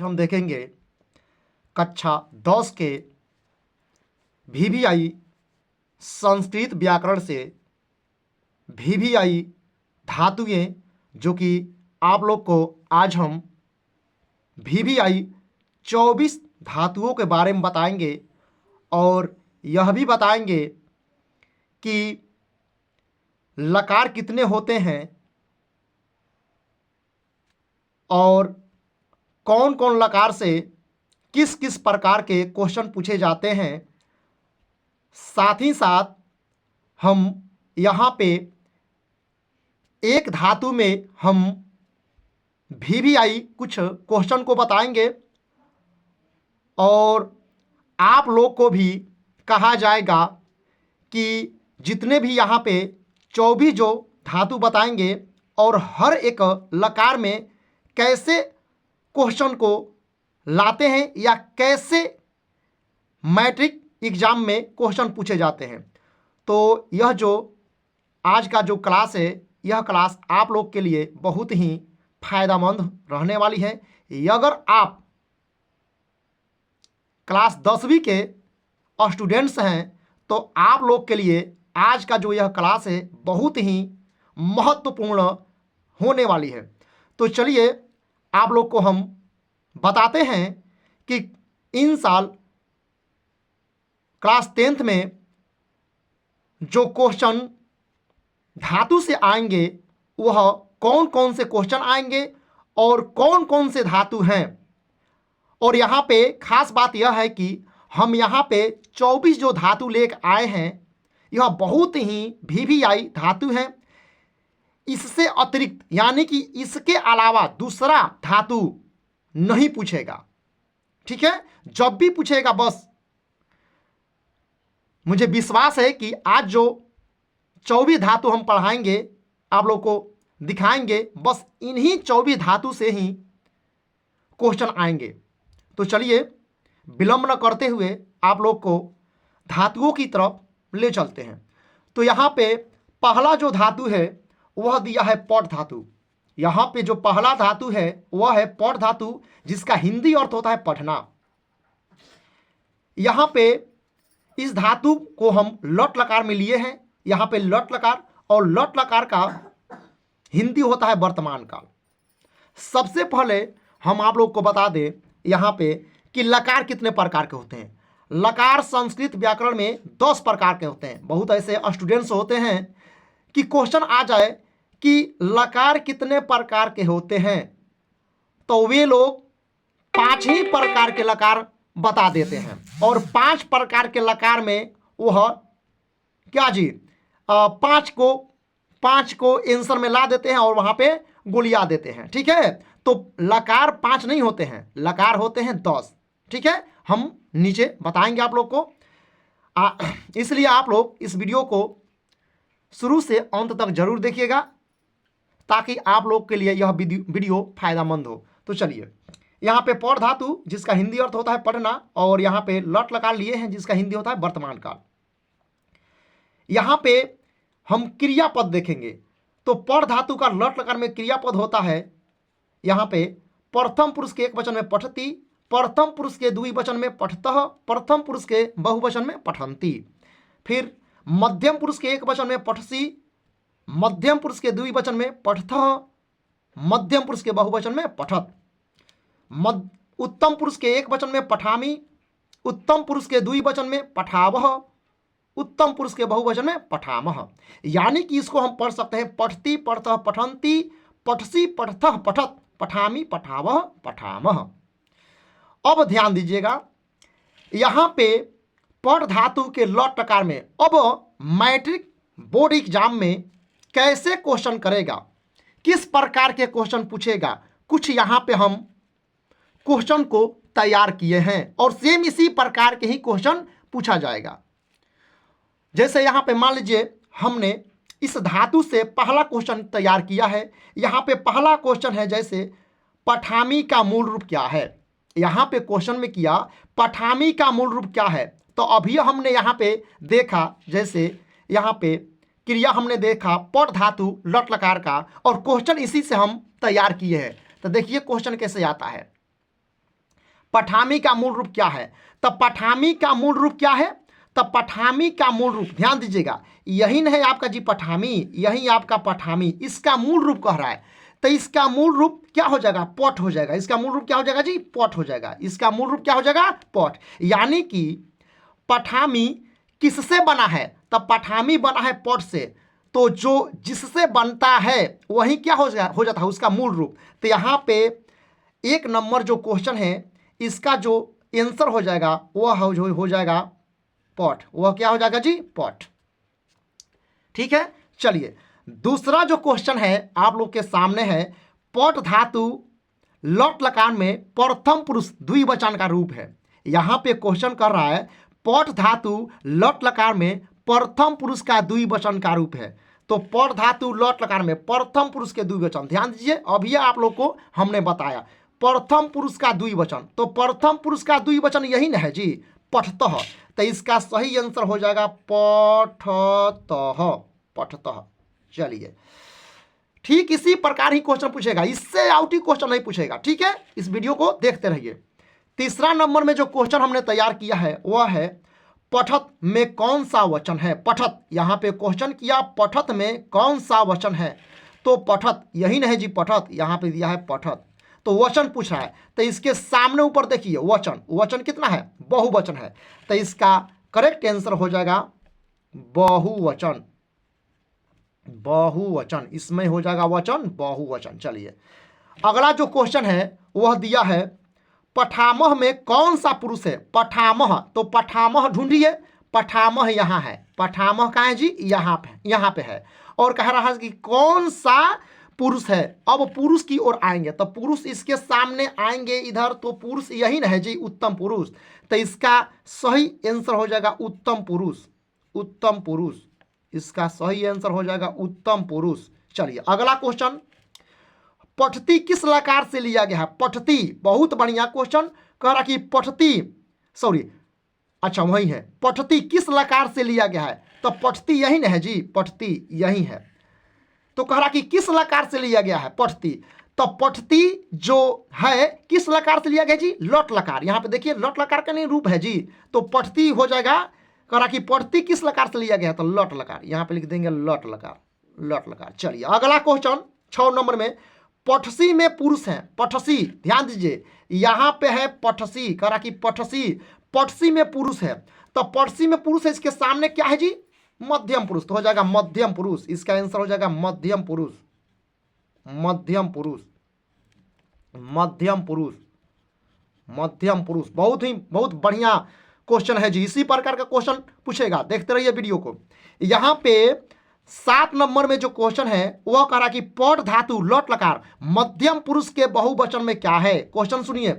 हम देखेंगे कक्षा 10 के VVI संस्कृत व्याकरण से VVI धातुएं, जो कि आप लोग को आज हम VVI 24 धातुओं के बारे में बताएंगे और यह भी बताएंगे कि लकार कितने होते हैं और कौन कौन लकार से किस किस प्रकार के क्वेश्चन पूछे जाते हैं। साथ ही साथ हम यहाँ पे एक धातु में हम VVI कुछ क्वेश्चन को बताएंगे और आप लोग को भी कहा जाएगा कि जितने भी यहाँ पे 24 जो धातु बताएंगे और हर एक लकार में कैसे क्वेश्चन को लाते हैं या कैसे मैट्रिक एग्जाम में क्वेश्चन पूछे जाते हैं। तो यह जो आज का जो क्लास है, यह क्लास आप लोग के लिए बहुत ही फायदेमंद रहने वाली है। अगर आप क्लास 10वीं के स्टूडेंट्स हैं तो आप लोग के लिए आज का जो यह क्लास है बहुत ही महत्वपूर्ण होने वाली है। तो चलिए आप लोग को हम बताते हैं कि इन साल क्लास 10th में जो क्वेश्चन धातु से आएंगे वह कौन कौन से क्वेश्चन आएंगे और कौन कौन से धातु हैं। और यहाँ पे खास बात यह है कि हम यहाँ पे 24 जो धातु लेकर आए हैं यह बहुत ही VVI धातु हैं। इससे अतिरिक्त यानी कि इसके अलावा दूसरा धातु नहीं पूछेगा, ठीक है। जब भी पूछेगा, बस मुझे विश्वास है कि आज जो 24 धातु हम पढ़ाएंगे आप लोग को दिखाएंगे, बस इन्हीं 24 धातु से ही क्वेश्चन आएंगे। तो चलिए विलंब न करते हुए आप लोग को धातुओं की तरफ ले चलते हैं। तो यहाँ पे पहला जो धातु है वह दिया है पट धातु। यहाँ पे जो पहला धातु है वह है पट धातु, जिसका हिंदी अर्थ होता है पढ़ना। यहाँ पे इस धातु को हम लट लकार में लिए हैं। यहाँ पे लट लकार, और लट लकार का हिंदी होता है वर्तमान काल। सबसे पहले हम आप लोग को बता दें यहाँ पे कि लकार कितने प्रकार के होते हैं। लकार संस्कृत व्याकरण में 10 प्रकार के होते हैं। बहुत ऐसे स्टूडेंट्स होते हैं कि क्वेश्चन आ जाए कि लकार कितने प्रकार के होते हैं, तो वे लोग 5 ही प्रकार के लकार बता देते हैं और 5 प्रकार के लकार में वह क्या जी 5 को आंसर में ला देते हैं और वहाँ पे गोलियां देते हैं, ठीक है। तो लकार 5 नहीं होते हैं, लकार होते हैं 10, ठीक है। हम नीचे बताएंगे आप लोग को, इसलिए आप लोग इस वीडियो को शुरू से अंत तक जरूर देखिएगा ताकि आप लोग के लिए यह वीडियो फायदेमंद हो। तो चलिए यहाँ पे पट धातु जिसका हिंदी अर्थ होता है पढ़ना, और यहाँ पे लट लकार लिए हैं जिसका हिंदी होता है वर्तमान काल। यहाँ पे हम क्रियापद देखेंगे तो पट धातु का लट लकार में क्रियापद होता है। यहाँ पे प्रथम पुरुष के एक वचन में पठती, प्रथम पुरुष के द्विवचन में पठतः, प्रथम पुरुष के बहुवचन में पठन्ति। फिर मध्यम पुरुष के एक वचन में पठसी, मध्यम पुरुष के द्विवचन में पठतः, मध्यम पुरुष के बहुवचन में पठत। उत्तम पुरुष के एक वचन में पठामी, उत्तम पुरुष के द्विवचन में पठावह, उत्तम पुरुष के बहुवचन में पठामह। यानी कि इसको हम पढ़ सकते हैं पठती पठतः पठन्ति, पठसी पठतः पठत, पठामी पठावह पठामह। अब ध्यान दीजिएगा यहाँ पे पट धातु के लट लकार में अब मैट्रिक बोर्ड एग्जाम में कैसे क्वेश्चन करेगा, किस प्रकार के क्वेश्चन पूछेगा, कुछ यहाँ पे हम क्वेश्चन को तैयार किए हैं और सेम इसी प्रकार के ही क्वेश्चन पूछा जाएगा। जैसे यहाँ पे मान लीजिए हमने इस धातु से पहला क्वेश्चन तैयार किया है। यहाँ पे पहला क्वेश्चन है जैसे पठामी का मूल रूप क्या है। यहाँ पे क्वेश्चन में किया पठामी का मूल रूप क्या है, तो अभी हमने यहाँ पे देखा जैसे यहाँ पे क्रिया हमने देखा पट धातु लट लकार का, और क्वेश्चन इसी से हम तैयार किए हैं। तो देखिए क्वेश्चन कैसे आता है। पठामी का मूल रूप क्या है? तब पठामी का मूल रूप क्या है? तब पठामी का मूल रूप ध्यान दीजिएगा, यही नहीं आपका जी पठामी, यही आपका पठामी, इसका मूल रूप कह रहा है। तो इसका मूल रूप क्या हो जाएगा? पट हो जाएगा। इसका मूल रूप क्या हो जाएगा जी? पट हो जाएगा। इसका मूल रूप क्या हो जाएगा? पट। यानी कि पठामी किससे बना है? तब पठामी बना है पट से। तो जो जिससे बनता है वही क्या हो जाता है? उसका मूल रूप। तो यहाँ पे 1 नंबर जो क्वेश्चन है इसका जो आंसर हो जाएगा वह हो जाएगा पट। वह क्या हो जाएगा जी? पट। ठीक है, चलिए दूसरा जो क्वेश्चन है आप लोग के सामने है, पट धातु लट लकार में प्रथम पुरुष द्विवचन का रूप है। यहां पे क्वेश्चन कर रहा है पट धातु लट लकार में प्रथम पुरुष का द्विवचन का रूप है। तो पट धातु लट लकार में प्रथम पुरुष के द्विवचन, ध्यान दीजिए अभी आप लोग को हमने बताया प्रथम पुरुष का द्विवचन। तो प्रथम पुरुष का द्विवचन यही ना है जी, पठतः। तो इसका सही आंसर हो जाएगा पठतः, पठतः। चलिए ठीक इसी प्रकार ही क्वेश्चन पूछेगा, इससे आउट ही क्वेश्चन नहीं पूछेगा। ठीक है, इस वीडियो को देखते रहिए। तीसरा नंबर में जो क्वेश्चन हमने तैयार किया है वह है पठत में कौन सा वचन है? पठत, यहां पे क्वेश्चन किया पठत में कौन सा वचन है? तो पठत यही नहीं जी, पठत यहां पे दिया है पठत। तो वचन पूछ रहा है, तो इसके सामने ऊपर देखिए वचन, वचन कितना है? बहुवचन है। तो इसका करेक्ट आंसर हो जाएगा बहुवचन, बहुवचन। इसमें हो जाएगा वचन बहुवचन। चलिए अगला जो क्वेश्चन है वह दिया है पठामह में कौन सा पुरुष है? पठामह, तो पठामह ढूंढिए। पठामह यहाँ है, पठामह कहाँ है जी? यहाँ पे है। और कह रहा है कि कौन सा पुरुष है? अब पुरुष की ओर आएंगे तो पुरुष इसके सामने आएंगे इधर, तो पुरुष यही ना है जी, उत्तम पुरुष। तो इसका सही आंसर हो जाएगा उत्तम पुरुष, उत्तम पुरुष। इसका सही आंसर हो जाएगा उत्तम पुरुष। चलिए अगला क्वेश्चन, पठती किस लकार से लिया गया है? पठती, बहुत बढ़िया क्वेश्चन। कह रहा कि पठती, सॉरी अच्छा वही है, पठती किस लकार से लिया गया है? तो पठती यही ना है जी, पठती यही है। तो कह रहा कि किस लकार से लिया गया है? पठती। तो पठती जो है किस लकार से लिया गया जी? लट लकार। यहां पे देखिए लट लकार का नहीं रूप है जी, तो पठती हो जाएगा। कह रहा कि पठती किस लकार से लिया गया है? तो लट लकार, यहां पे लिख देंगे लट लकार, लट लकार। चलिए अगला क्वेश्चन 6 नंबर में, पठसी में पुरुष है। पठसी, ध्यान दीजिए यहां पे है पठसी। कह रहा कि पठसी, पठसी में पुरुष है। तो पठसी में पुरुष है, इसके सामने क्या है जी? मध्यम पुरुष। तो हो जाएगा मध्यम पुरुष। इसका आंसर हो जाएगा मध्यम पुरुष, मध्यम पुरुष, मध्यम पुरुष, मध्यम पुरुष। बहुत बढ़िया क्वेश्चन है जी, इसी प्रकार का क्वेश्चन पूछेगा, देखते रहिए वीडियो को। यहां पे 7 नंबर में जो क्वेश्चन है वह कह रहा कि पट धातु लट लकार मध्यम पुरुष के बहुवचन में क्या है? क्वेश्चन सुनिए,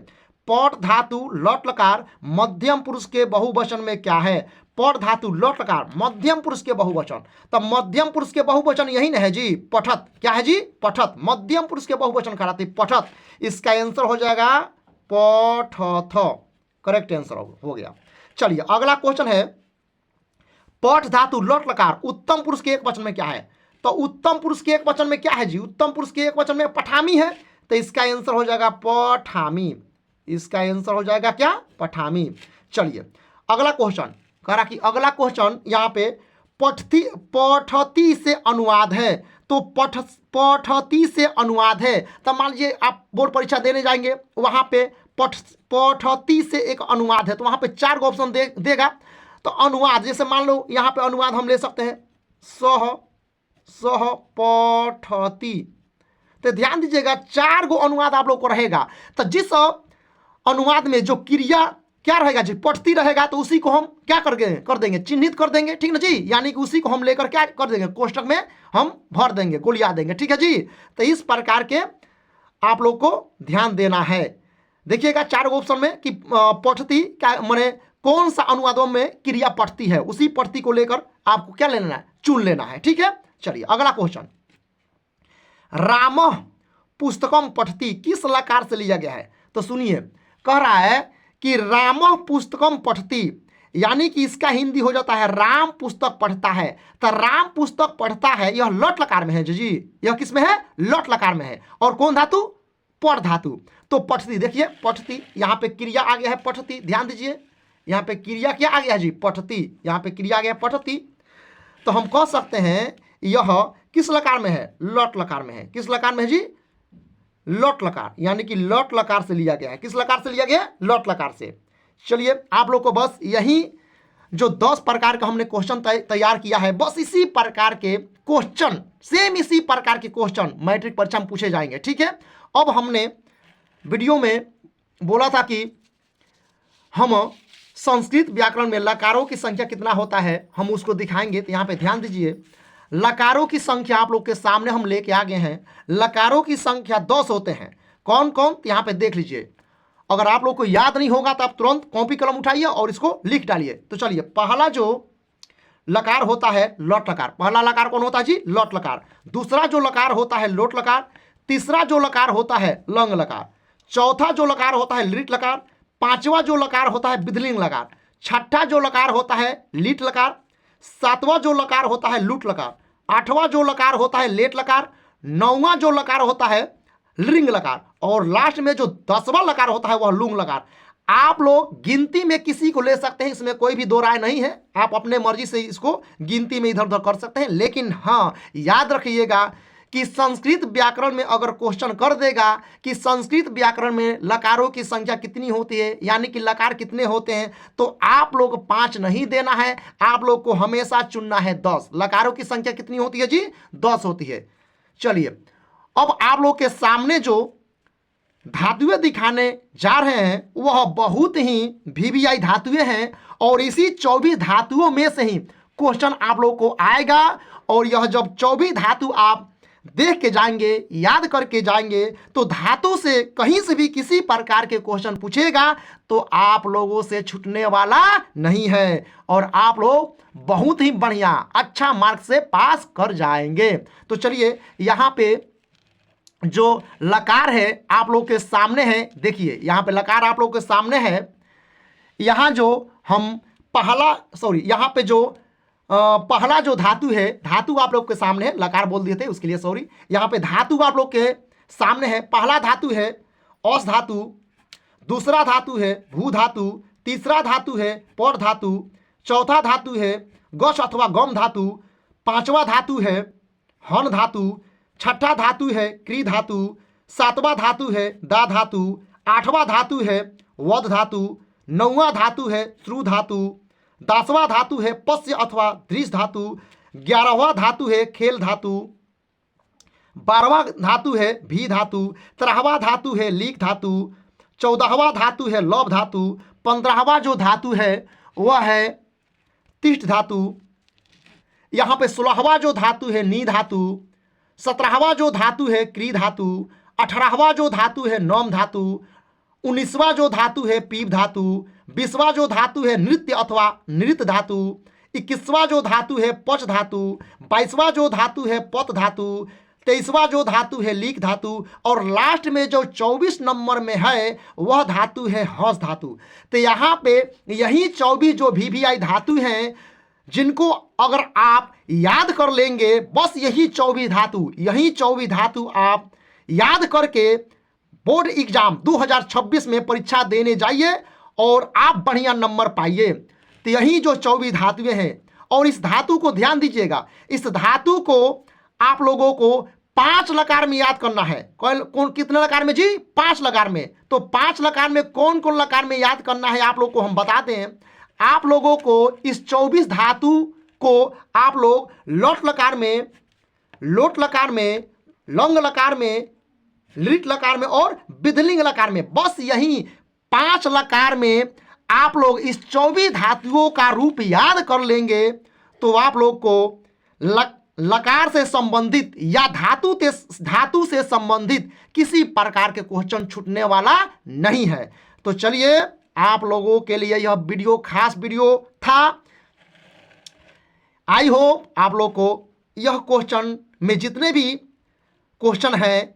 पट धातु लट लकार मध्यम पुरुष के बहुवचन में क्या है? पट धातु लट लकार मध्यम पुरुष के बहुवचन। तब मध्यम पुरुष के बहुवचन यही ना है जी, पठत। क्या है जी? पठत। मध्यम पुरुष के बहुवचन कराते पठत। इसका आंसर हो जाएगा पठथ, करेक्ट आंसर हो गया। चलिए अगला क्वेश्चन है, पठ धातु लट लकार उत्तम पुरुष के एक वचन में क्या है? तो उत्तम पुरुष के एक वचन में क्या है जी? उत्तम पुरुष के एक वचन में पठामी है। तो इसका आंसर हो जाएगा पठामी। इसका आंसर हो जाएगा क्या? पठामी। चलिए अगला क्वेश्चन कह रहा कि अगला क्वेश्चन यहाँ पे पठती से अनुवाद है। तो पठती से अनुवाद है, तो मान लीजिए आप बोर्ड परीक्षा देने जाएंगे, वहां पे पठती से एक अनुवाद है, तो वहां पे 4 गो ऑप्शन देगा। तो अनुवाद, जैसे मान लो यहाँ पे अनुवाद हम ले सकते हैं सह पठती। तो ध्यान दीजिएगा 4 गो अनुवाद आप लोग को रहेगा। तो जिस अनुवाद में जो क्रिया क्या रहेगा जी? पठती रहेगा, तो उसी को हम क्या कर देंगे? चिन्हित कर देंगे, ठीक ना जी? यानी कि उसी को हम लेकर क्या कर देंगे? कोष्टक में हम भर देंगे, गोलिया देंगे, ठीक है जी? तो इस प्रकार के आप लोग को ध्यान देना है। देखिएगा 4 ऑप्शन में कि पठती क्या माने कौन सा अनुवादों में क्रिया पठती है, उसी पठती को लेकर आपको क्या लेना है? चुन लेना है, ठीक है? चलिए अगला क्वेश्चन, रामः पुस्तकम पठती किस लकार से लिया गया है? तो सुनिए, कह रहा है कि रामः पुस्तकम पठती, यानी कि इसका हिंदी हो जाता है राम पुस्तक पढ़ता है। तो राम पुस्तक पढ़ता है यह लट लकार में है जी, यह किस में है? लट लकार में है। और कौन धातु? पट धातु। तो पठती, देखिए पठती, यहाँ पे क्रिया आ गया है पठती, ध्यान दीजिए यहाँ पे क्रिया क्या आ गया जी, पठती, यहाँ पे क्रिया आ गया पठती। तो हम कह सकते हैं यह किस लकार में है, लट लकार में है। किस लकार में है जी, लट लकार, यानी कि लट लकार से लिया गया है। किस लकार से लिया गया है, लट लकार से। चलिए आप लोग को बस यही जो 10 प्रकार का हमने क्वेश्चन तैयार किया है, बस इसी प्रकार के क्वेश्चन, सेम इसी प्रकार के क्वेश्चन मैट्रिक परीक्षा में पूछे जाएंगे, ठीक है। अब हमने वीडियो में बोला था कि हम संस्कृत व्याकरण में लकारों की संख्या कितना होता है हम उसको दिखाएंगे। तो यहाँ पे ध्यान दीजिए, लकारों की संख्या आप लोग के सामने हम लेके आ गए हैं। लकारों की संख्या 10 होते हैं। कौन कौन, तो यहाँ पे देख लीजिए। अगर आप लोग को याद नहीं होगा तो आप तुरंत कॉपी कलम उठाइए और इसको लिख डालिए। तो चलिए, पहला जो लकार होता है लट लकार। पहला लकार कौन होता है जी, लट लकार। दूसरा जो लकार होता है लोट लकार। तीसरा जो लकार होता है लंग लकार। चौथा जो लकार होता है लिट लकार। पांचवा जो लकार होता है विधिलिंग लकार। छठा जो लकार होता है लीट लकार। सातवां जो लकार होता है लूट लकार। आठवां जो लकार होता है लेट लकार। नौवां जो लकार होता है लिंग लकार। और लास्ट में जो 10वां लकार होता है वह लुंग लकार। आप लोग गिनती में किसी को ले सकते हैं, इसमें कोई भी दो राय नहीं है। आप अपने मर्जी से इसको गिनती में इधर उधर कर सकते हैं। लेकिन हाँ, याद रखिएगा कि संस्कृत व्याकरण में अगर क्वेश्चन कर देगा कि संस्कृत व्याकरण में लकारों की संख्या कितनी होती है, यानी कि लकार कितने होते हैं, तो आप लोग 5 नहीं देना है, आप लोग को हमेशा चुनना है 10। लकारों की संख्या कितनी होती है जी, 10 होती है। चलिए, अब आप लोग के सामने जो धातुएं दिखाने जा रहे हैं वह बहुत ही वीवीआई धातुएं हैं, और इसी 24 धातुओं में से ही क्वेश्चन आप लोग को आएगा। और यह जब 24 धातु आप देख के जाएंगे, याद करके जाएंगे, तो धातु से कहीं से भी किसी प्रकार के क्वेश्चन पूछेगा तो आप लोगों से छूटने वाला नहीं है, और आप लोग बहुत ही बढ़िया अच्छा मार्क्स से पास कर जाएंगे। तो चलिए, यहाँ पे जो लकार है आप लोग के सामने है, देखिए यहाँ पे लकार आप लोग के सामने है। यहाँ जो हम यहाँ पे जो पहला जो धातु है, धातु आप लोग के सामने है, लकार बोल दिए थे उसके लिए सॉरी। यहाँ पे धातु आप लोग के सामने है। पहला धातु है औस धातु। दूसरा धातु है भू धातु। तीसरा धातु है पर धातु। चौथा धातु है गश अथवा गम धातु। पांचवा धातु है हन धातु। छठा धातु है क्री धातु। सातवां धातु है दा धातु। आठवां धातु है वध धातु। नौवां धातु है श्रु धातु। 10वां धातु है पश्य अथवा दृश्य धातु। 11वां धातु है खेल धातु। 12वां धातु है भी धातु। 13वां धातु है लीक धातु। 14वां धातु है लव धातु। 15वां जो धातु है वह है तिष्ठ धातु। यहाँ पे 16वां जो धातु है नी धातु। 17वां जो धातु है क्री धातु। 18वां जो धातु है नौम धातु। 19वां जो धातु है पीप धातु। 20वां जो धातु है नृत्य अथवा नृत्य धातु। 21वां जो धातु है पच धातु। 22वां जो धातु है पत धातु। 23वां जो धातु है लीक धातु। और लास्ट में जो 24 नंबर में है वह धातु है हंस धातु। तो यहाँ पे यही 24 जो वीवीआई धातु हैं, जिनको अगर आप याद कर लेंगे, बस यही 24 धातु आप याद करके बोर्ड एग्जाम 2026 में परीक्षा देने जाइए और आप बढ़िया नंबर पाइए। तो यही जो 24 धातुएं हैं, और इस धातु को ध्यान दीजिएगा, इस धातु को आप लोगों को 5 लकार में याद करना है। कौन कितने लकार में जी, 5 लकार में। तो 5 लकार में कौन कौन लकार में याद करना है आप लोग को हम बताते हैं। आप लोगों को इस 24 धातु को आप लोग लोट लकार में, लोट लकार में, लंग लकार में, लिट लकार में और विधिलिंग लकार में, बस यही 5 लकार में आप लोग इस 24 धातुओं का रूप याद कर लेंगे तो आप लोग को लकार से संबंधित या धातु से संबंधित किसी प्रकार के क्वेश्चन छूटने वाला नहीं है। तो चलिए, आप लोगों के लिए यह वीडियो खास वीडियो था। आई होप आप लोग को यह क्वेश्चन में जितने भी क्वेश्चन हैं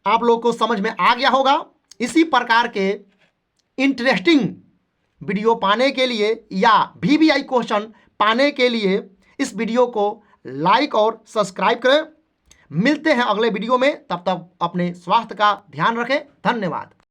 आप लोग को समझ में आ गया होगा। इसी प्रकार के इंटरेस्टिंग वीडियो पाने के लिए या वीवीआई क्वेश्चन पाने के लिए इस वीडियो को लाइक और सब्सक्राइब करें। मिलते हैं अगले वीडियो में, तब तक अपने स्वास्थ्य का ध्यान रखें। धन्यवाद।